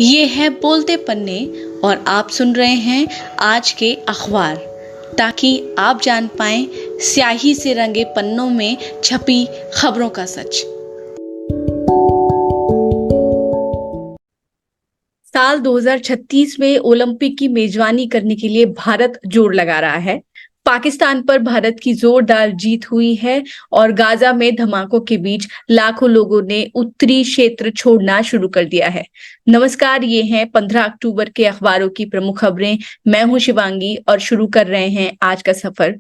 ये है बोलते पन्ने और आप सुन रहे हैं आज के अखबार, ताकि आप जान पाएं स्याही से रंगे पन्नों में छपी खबरों का सच। साल 2036 में ओलंपिक की मेजबानी करने के लिए भारत जोर लगा रहा है। पाकिस्तान पर भारत की जोरदार जीत हुई है और गाजा में धमाकों के बीच लाखों लोगों ने उत्तरी क्षेत्र छोड़ना शुरू कर दिया है। नमस्कार, ये हैं 15 अक्टूबर के अखबारों की प्रमुख खबरें। मैं हूं शिवांगी और शुरू कर रहे हैं आज का सफर।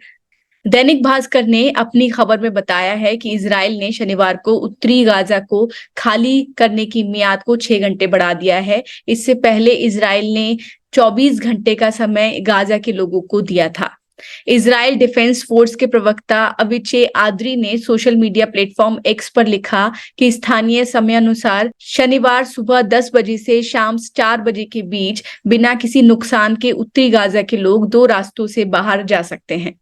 दैनिक भास्कर ने अपनी खबर में बताया है कि इजराइल ने शनिवार को उत्तरी गाजा को खाली करने की मियाद को 6 घंटे बढ़ा दिया है। इससे पहले इजराइल ने 24 घंटे का समय गाजा के लोगों को दिया था। इजराइल डिफेंस फोर्स के प्रवक्ता अविचे आद्री ने सोशल मीडिया प्लेटफॉर्म एक्स पर लिखा कि स्थानीय समय अनुसार शनिवार सुबह 10 बजे से शाम 4 बजे के बीच बिना किसी नुकसान के उत्तरी गाजा के लोग 2 रास्तों से बाहर जा सकते हैं।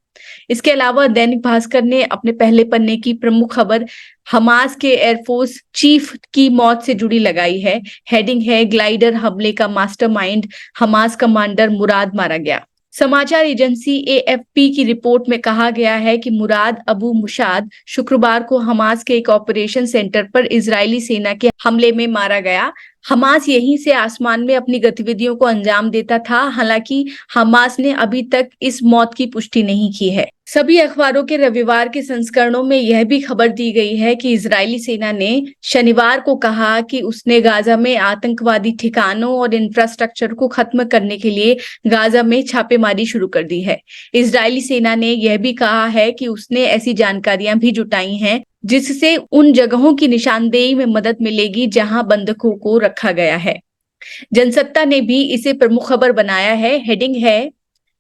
इसके अलावा दैनिक भास्कर ने अपने पहले पन्ने की प्रमुख खबर हमास के एयरफोर्स चीफ की मौत से जुड़ी लगाई है। हेडिंग है, ग्लाइडर हमले का मास्टरमाइंड हमास कमांडर मुराद मारा गया। समाचार एजेंसी एएफपी की रिपोर्ट में कहा गया है कि मुराद अबू मुशाद शुक्रवार को हमास के एक ऑपरेशन सेंटर पर इजरायली सेना के हमले में मारा गया। हमास यहीं से आसमान में अपनी गतिविधियों को अंजाम देता था। हालांकि हमास ने अभी तक इस मौत की पुष्टि नहीं की है। सभी अखबारों के रविवार के संस्करणों में यह भी खबर दी गई है कि इजरायली सेना ने शनिवार को कहा कि उसने गाजा में आतंकवादी ठिकानों और इंफ्रास्ट्रक्चर को खत्म करने के लिए गाजा में छापेमारी शुरू कर दी है। इजरायली सेना ने यह भी कहा है कि उसने ऐसी जानकारियां भी जुटाई हैं जिससे उन जगहों की निशानदेही में मदद मिलेगी जहां बंधकों को रखा गया है। जनसत्ता ने भी इसे प्रमुख खबर बनाया है। हेडिंग है,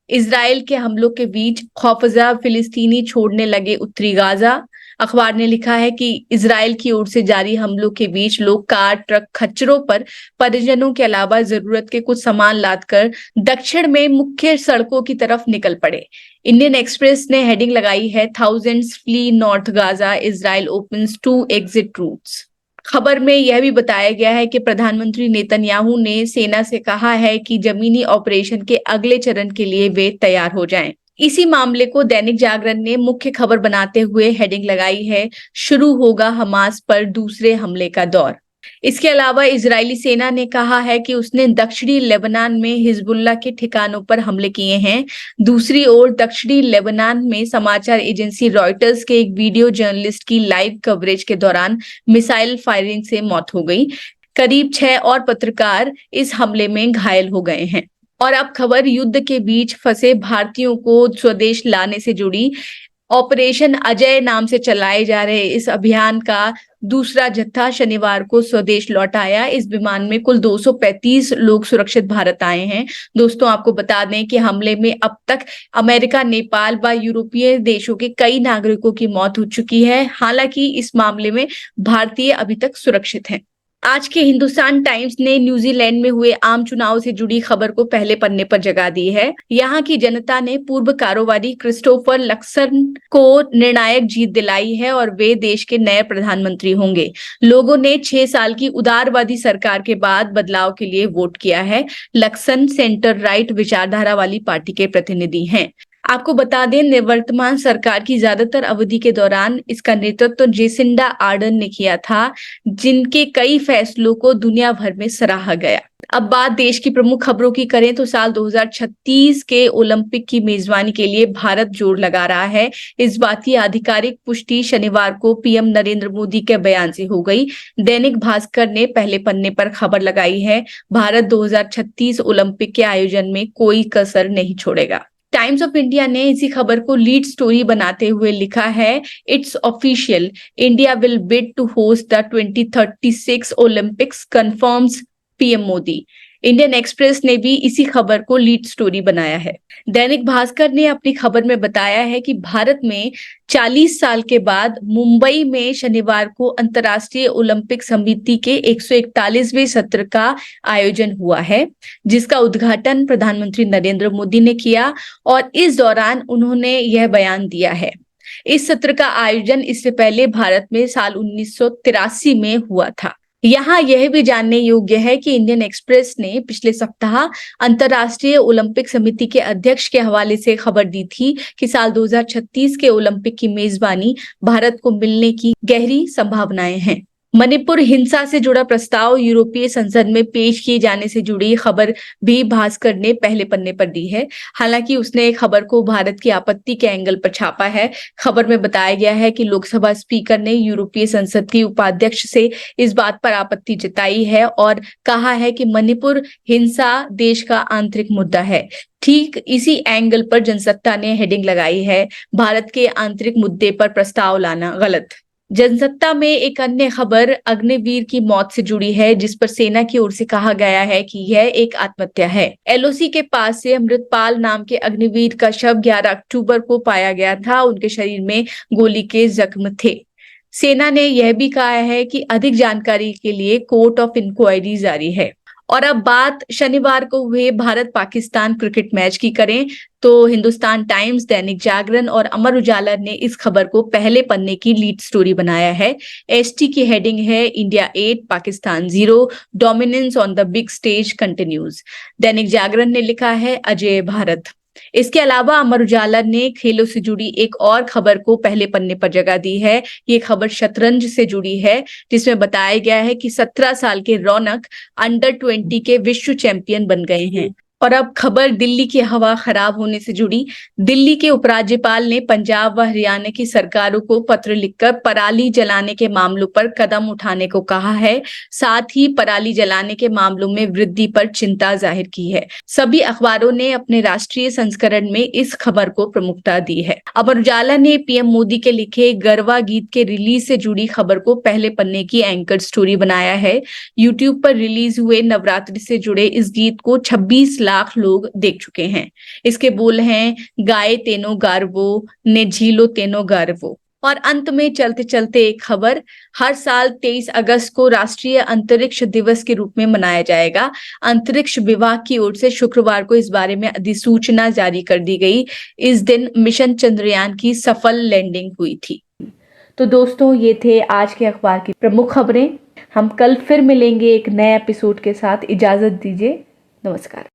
इजराइल के हमलों के बीच खौफजदा फिलिस्तीनी छोड़ने लगे उत्तरी गाजा। अखबार ने लिखा है कि इजराइल की ओर से जारी हमलों के बीच लोग कार, ट्रक, खच्चरों पर परिजनों के अलावा जरूरत के कुछ सामान लादकर दक्षिण में मुख्य सड़कों की तरफ निकल पड़े। इंडियन एक्सप्रेस ने हेडिंग लगाई है, thousands flee north Gaza, Israel opens 2 exit routes. खबर में यह भी बताया गया है कि प्रधानमंत्री नेतन्याहू ने सेना से कहा है कि जमीनी ऑपरेशन के अगले चरण के लिए वे तैयार हो जाएं। इसी मामले को दैनिक जागरण ने मुख्य खबर बनाते हुए हेडिंग लगाई है, शुरू होगा हमास पर दूसरे हमले का दौर। इसके अलावा इजरायली सेना ने कहा है कि उसने दक्षिणी लेबनान में हिजबुल्लाह के ठिकानों पर हमले किए हैं। दूसरी ओर दक्षिणी लेबनान में समाचार एजेंसी रॉयटर्स के एक वीडियो जर्नलिस्ट की लाइव कवरेज के दौरान मिसाइल फायरिंग से मौत हो गई। करीब 6 और पत्रकार इस हमले में घायल हो गए हैं। और अब खबर युद्ध के बीच फंसे भारतीयों को स्वदेश लाने से जुड़ी। ऑपरेशन अजय नाम से चलाए जा रहे इस अभियान का दूसरा जत्था शनिवार को स्वदेश लौट आया। इस विमान में कुल 235 लोग सुरक्षित भारत आए हैं। दोस्तों, आपको बता दें कि हमले में अब तक अमेरिका, नेपाल व यूरोपीय देशों के कई नागरिकों की मौत हो चुकी है। हालांकि इस मामले में भारतीय अभी तक सुरक्षित हैं। आज के हिंदुस्तान टाइम्स ने न्यूजीलैंड में हुए आम चुनाव से जुड़ी खबर को पहले पन्ने पर जगह दी है। यहाँ की जनता ने पूर्व कारोबारी क्रिस्टोफर लक्सन को निर्णायक जीत दिलाई है और वे देश के नए प्रधानमंत्री होंगे। लोगों ने 6 साल की उदारवादी सरकार के बाद बदलाव के लिए वोट किया है। लक्सन सेंटर राइट विचारधारा वाली पार्टी के प्रतिनिधि हैं। आपको बता दें, निवर्तमान सरकार की ज्यादातर अवधि के दौरान इसका नेतृत्व जेसिंडा आर्डर्न ने किया था, जिनके कई फैसलों को दुनिया भर में सराहा गया। अब बात देश की प्रमुख खबरों की करें तो साल 2036 के ओलंपिक की मेजबानी के लिए भारत जोर लगा रहा है। इस बात की आधिकारिक पुष्टि शनिवार को पीएम नरेंद्र मोदी के बयान से हो गई। दैनिक भास्कर ने पहले पन्ने पर खबर लगाई है, भारत 2036 ओलंपिक के आयोजन में कोई कसर नहीं छोड़ेगा। टाइम्स ऑफ इंडिया ने इसी खबर को लीड स्टोरी बनाते हुए लिखा है, it's official, India will bid to host the 2036 Olympics, confirms PM Modi. Indian Express ने भी इसी खबर को लीड स्टोरी बनाया है। दैनिक भास्कर ने अपनी खबर में बताया है कि भारत में 40 साल के बाद मुंबई में शनिवार को अंतर्राष्ट्रीय ओलंपिक समिति के 141वें सत्र का आयोजन हुआ है, जिसका उद्घाटन प्रधानमंत्री नरेंद्र मोदी ने किया और इस दौरान उन्होंने यह बयान दिया है। इस सत्र का आयोजन इससे पहले भारत में साल 1983 में हुआ था। यहाँ यह भी जानने योग्य है कि इंडियन एक्सप्रेस ने पिछले सप्ताह अंतर्राष्ट्रीय ओलंपिक समिति के अध्यक्ष के हवाले से खबर दी थी कि साल 2036 के ओलंपिक की मेजबानी भारत को मिलने की गहरी संभावनाएं हैं। मणिपुर हिंसा से जुड़ा प्रस्ताव यूरोपीय संसद में पेश किए जाने से जुड़ी खबर भी भास्कर ने पहले पन्ने पर दी है। हालांकि उसने खबर को भारत की आपत्ति के एंगल पर छापा है। खबर में बताया गया है कि लोकसभा स्पीकर ने यूरोपीय संसद की उपाध्यक्ष से इस बात पर आपत्ति जताई है और कहा है कि मणिपुर हिंसा देश का आंतरिक मुद्दा है। ठीक इसी एंगल पर जनसत्ता ने हेडिंग लगाई है, भारत के आंतरिक मुद्दे पर प्रस्ताव लाना गलत। जनसत्ता में एक अन्य खबर अग्निवीर की मौत से जुड़ी है, जिस पर सेना की ओर से कहा गया है कि यह एक आत्महत्या है। एलओसी के पास से अमृतपाल नाम के अग्निवीर का शव 11 अक्टूबर को पाया गया था। उनके शरीर में गोली के जख्म थे। सेना ने यह भी कहा है कि अधिक जानकारी के लिए कोर्ट ऑफ इंक्वायरी जारी है। और अब बात शनिवार को हुए भारत पाकिस्तान क्रिकेट मैच की करें तो हिंदुस्तान टाइम्स, दैनिक जागरण और अमर उजाला ने इस खबर को पहले पन्ने की लीड स्टोरी बनाया है। एसटी की हेडिंग है, India 8 Pakistan 0, dominance on the big stage continues. Dainik Jagran ने लिखा है, अजय भारत। इसके अलावा अमर उजाला ने खेलों से जुड़ी एक और खबर को पहले पन्ने पर जगह दी है। ये खबर शतरंज से जुड़ी है, जिसमें बताया गया है कि 17 साल के रौनक अंडर 20 के विश्व चैंपियन बन गए हैं। और अब खबर दिल्ली की हवा खराब होने से जुड़ी। दिल्ली के उपराज्यपाल ने पंजाब व हरियाणा की सरकारों को पत्र लिखकर पराली जलाने के मामलों पर कदम उठाने को कहा है। साथ ही पराली जलाने के मामलों में वृद्धि पर चिंता जाहिर की है। सभी अखबारों ने अपने राष्ट्रीय संस्करण में इस खबर को प्रमुखता दी है। अमर उजाला ने पीएम मोदी के लिखे गरबा गीत के रिलीज से जुड़ी खबर को पहले पन्ने की एंकर स्टोरी बनाया है। यूट्यूब पर रिलीज हुए नवरात्रि से जुड़े इस गीत को 26 लाख लोग देख चुके हैं। इसके बोल हैं, गाए तेनो गारवो ने झीलो तेनो गारवो। और अंत में चलते चलते एक खबर, हर साल 23 अगस्त को राष्ट्रीय अंतरिक्ष दिवस के रूप में मनाया जाएगा। अंतरिक्ष विभाग की ओर से शुक्रवार को इस बारे में अधिसूचना जारी कर दी गई। इस दिन मिशन चंद्रयान की सफल लैंडिंग हुई थी। तो दोस्तों, ये थे आज के अखबार की प्रमुख खबरें। हम कल फिर मिलेंगे एक नए एपिसोड के साथ। इजाजत दीजिए, नमस्कार।